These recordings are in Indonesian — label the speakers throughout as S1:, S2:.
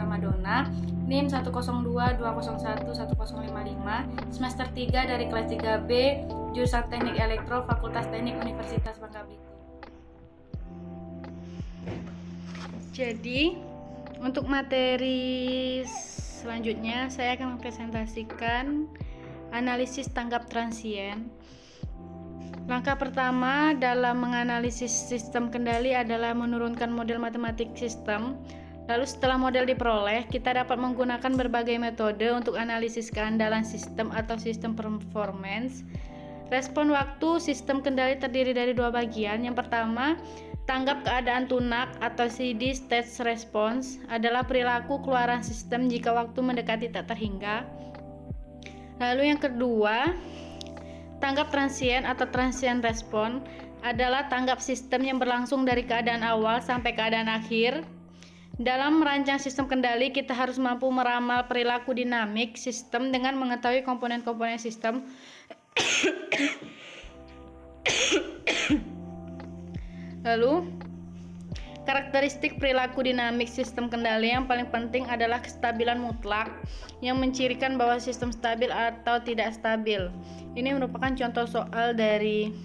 S1: Madonna, NIM 10220111055, semester 3 dari kelas 3B, jurusan Teknik Elektro, Fakultas Teknik Universitas Bangka Belitung. Jadi, untuk materi selanjutnya saya akan mempresentasikan analisis tanggap transien. Langkah pertama dalam menganalisis sistem kendali adalah menurunkan model matematik sistem. Lalu setelah model diperoleh, kita dapat menggunakan berbagai metode untuk analisis keandalan sistem atau sistem performance. Respon waktu sistem kendali terdiri dari dua bagian. Yang pertama, tanggap keadaan tunak atau CD state response adalah perilaku keluaran sistem jika waktu mendekati tak terhingga. Lalu yang kedua, tanggap transien atau transient respon adalah tanggap sistem yang berlangsung dari keadaan awal sampai keadaan akhir. Dalam merancang sistem kendali, kita harus mampu meramal perilaku dinamik sistem dengan mengetahui komponen-komponen sistem. Lalu, karakteristik perilaku dinamik sistem kendali yang paling penting adalah kestabilan mutlak yang mencirikan bahwa sistem stabil atau tidak stabil. Ini merupakan contoh soal dari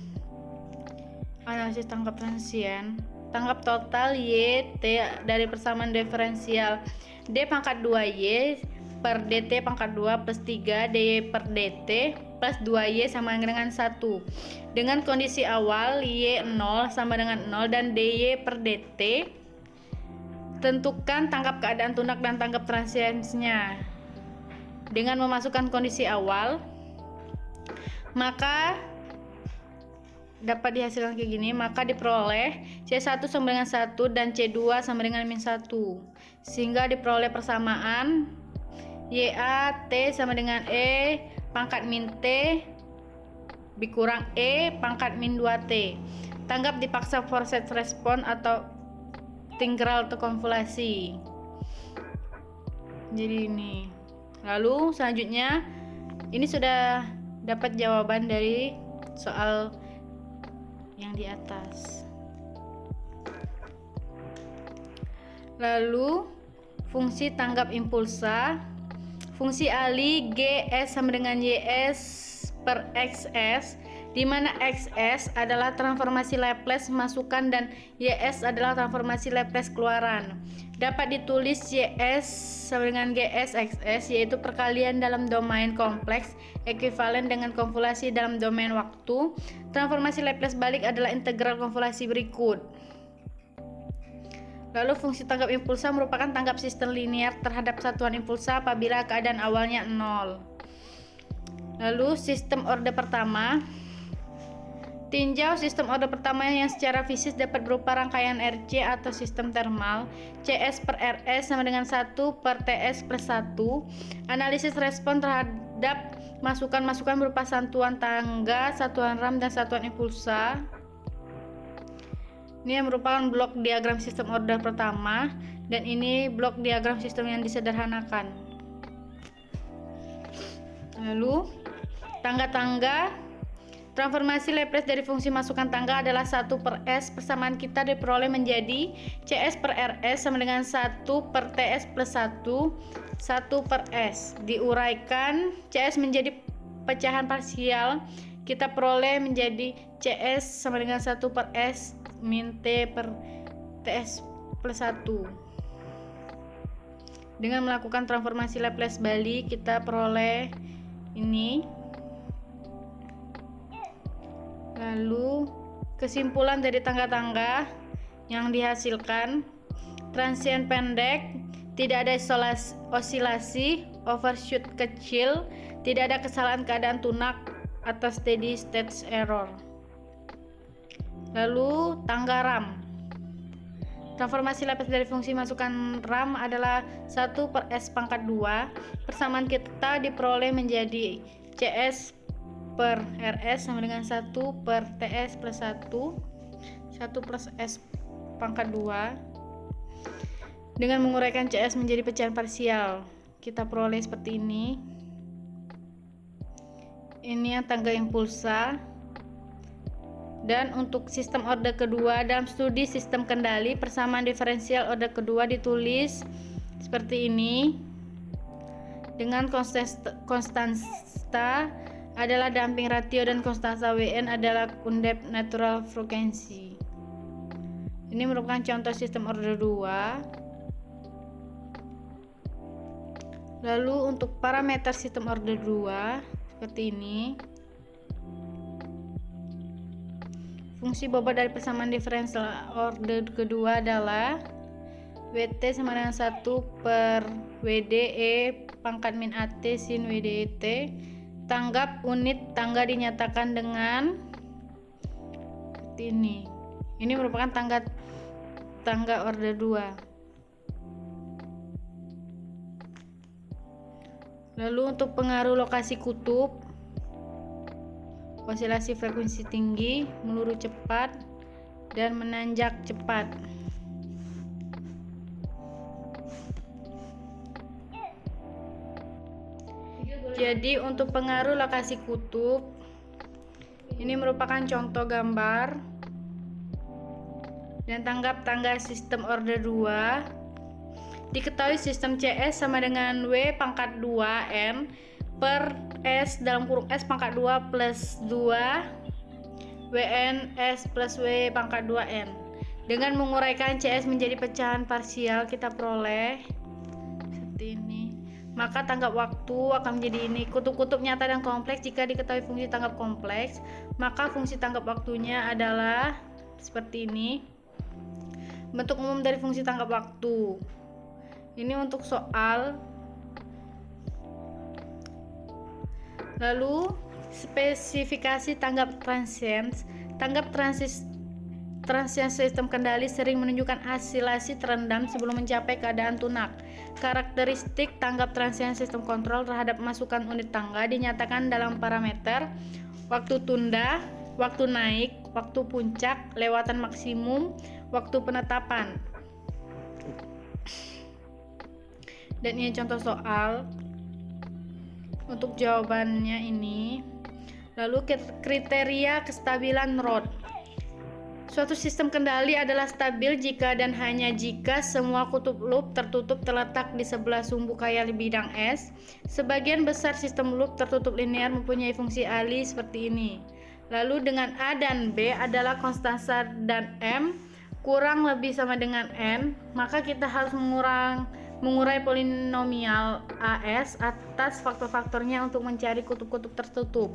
S1: analisis tanggap transien. Tanggap total Y T dari persamaan diferensial D pangkat 2Y per DT pangkat 2 plus 3 DY per DT plus 2Y sama dengan 1. Dengan kondisi awal Y 0 sama dengan 0 dan DY per DT. Tentukan tanggap keadaan tunak dan tanggap transiennya. Dengan memasukkan kondisi awal, maka dapat dihasilkan kayak gini, maka diperoleh C1 sama dengan 1 dan C2 sama dengan min 1, sehingga diperoleh persamaan YA T sama dengan E pangkat min T dikurang E pangkat min 2T. Tanggap dipaksa forced response atau integral atau konvolasi. Jadi ini. Lalu selanjutnya, ini sudah dapat jawaban dari soal yang di atas. Lalu fungsi tanggap impulsa. Fungsi Ali GS sama dengan YS per XS, di mana XS adalah transformasi Laplace masukan dan YS adalah transformasi Laplace keluaran. Dapat ditulis YS sama dengan GS XS, yaitu perkalian dalam domain kompleks ekuivalen dengan konvolasi dalam domain waktu. Transformasi Laplace balik adalah integral konvolasi berikut. Lalu fungsi tanggap impulsa merupakan tanggap sistem linear terhadap satuan impulsa apabila keadaan awalnya 0. Lalu sistem orde pertama. Tinjau sistem orde pertama yang secara fisik dapat berupa rangkaian RC atau sistem termal. CS per RS sama dengan 1 per TS plus 1. Analisis respon terhadap masukan-masukan berupa satuan tangga, satuan ram, dan satuan impulsa. Ini yang merupakan blok diagram sistem orde pertama, dan ini blok diagram sistem yang disederhanakan. Lalu tangga-tangga. Transformasi Laplace dari fungsi masukan tangga adalah 1 per S. Persamaan kita diperoleh menjadi CS per RS sama dengan 1 per TS plus 1, 1 per S. Diuraikan, CS menjadi pecahan parsial, kita peroleh menjadi CS sama dengan 1 per S min T per TS plus 1. Dengan melakukan transformasi Laplace balik, kita peroleh ini. Lalu kesimpulan dari tangga-tangga yang dihasilkan: transien pendek, tidak ada osilasi, overshoot kecil, tidak ada kesalahan keadaan tunak atau steady state error. Lalu tangga ram. Transformasi Laplace dari fungsi masukan ram adalah 1 per S pangkat 2. Persamaan kita diperoleh menjadi CS per RS sama dengan 1 per TS plus 1, 1 plus S pangkat 2. Dengan menguraikan CS menjadi pecahan parsial, kita peroleh seperti ini. Ini yang tangga impulsa. Dan untuk sistem orde kedua, dalam studi sistem kendali, persamaan diferensial orde kedua ditulis seperti ini. Dengan konstanta adalah damping ratio dan konstanta Wn adalah undeb natural frekuensi. Ini merupakan contoh sistem order 2. Lalu untuk parameter sistem order 2 seperti ini. Fungsi bobot dari persamaan diferensial order kedua adalah WT sama dengan 1 per WDE pangkat min AT sin WDET. Tanggap unit tangga dinyatakan dengan seperti ini. Ini merupakan tangga order 2. Lalu untuk pengaruh lokasi kutub, osilasi frekuensi tinggi, meluru cepat, dan menanjak cepat. Jadi untuk pengaruh lokasi kutub, ini merupakan contoh gambar dan tanggap tangga sistem order 2. Diketahui sistem CS sama dengan W pangkat 2N per S dalam kurung S pangkat 2 plus 2 WN S plus W pangkat 2N. Dengan menguraikan CS menjadi pecahan parsial, kita peroleh seperti ini. Maka tanggap waktu akan menjadi ini. Kutub-kutub nyata dan kompleks. Jika diketahui fungsi tanggap kompleks, maka fungsi tanggap waktunya adalah seperti ini. Bentuk umum dari fungsi tanggap waktu. Ini untuk soal. Lalu spesifikasi tanggap transient. Tanggap transient sistem kendali sering menunjukkan asilasi terendam sebelum mencapai keadaan tunak. Karakteristik tanggap transient sistem kontrol terhadap masukan unit tangga dinyatakan dalam parameter waktu tunda, waktu naik, waktu puncak, lewatan maksimum, waktu penetapan. Dan ini contoh soal. Untuk jawabannya ini. Lalu kriteria kestabilan Roth. Suatu sistem kendali adalah stabil jika dan hanya jika semua kutub loop tertutup terletak di sebelah sumbu khayal bidang S. Sebagian besar sistem loop tertutup linear mempunyai fungsi Ali seperti ini. Lalu dengan A dan B adalah konstanta dan M kurang lebih sama dengan N, maka kita harus mengurai polinomial AS atas faktor-faktornya untuk mencari kutub-kutub tertutup.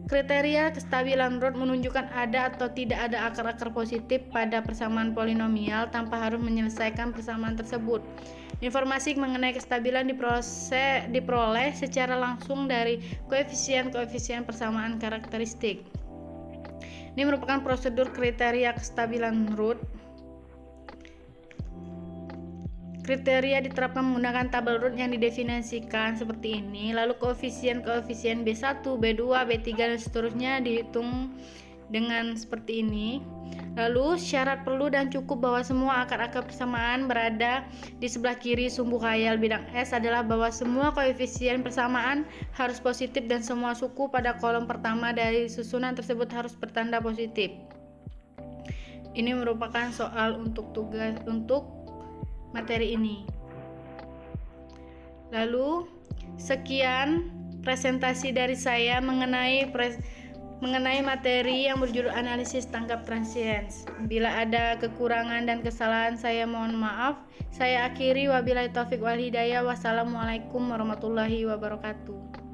S1: Kriteria kestabilan Roth menunjukkan ada atau tidak ada akar-akar positif pada persamaan polinomial tanpa harus menyelesaikan persamaan tersebut. Informasi mengenai kestabilan diperoleh secara langsung dari koefisien-koefisien persamaan karakteristik. Ini merupakan prosedur kriteria kestabilan Roth. Kriteria diterapkan menggunakan tabel Roth yang didefinisikan seperti ini. Lalu koefisien-koefisien B1, B2, B3 dan seterusnya dihitung dengan seperti ini. Lalu syarat perlu dan cukup bahwa semua akar-akar persamaan berada di sebelah kiri sumbu khayal bidang S adalah bahwa semua koefisien persamaan harus positif dan semua suku pada kolom pertama dari susunan tersebut harus bertanda positif. Ini merupakan soal untuk materi ini. Lalu sekian presentasi dari saya mengenai materi yang berjudul analisis tanggap transient. Bila ada kekurangan dan kesalahan saya mohon maaf. Saya akhiri, wabillahi taufik wal hidayah. Wassalamualaikum warahmatullahi wabarakatuh.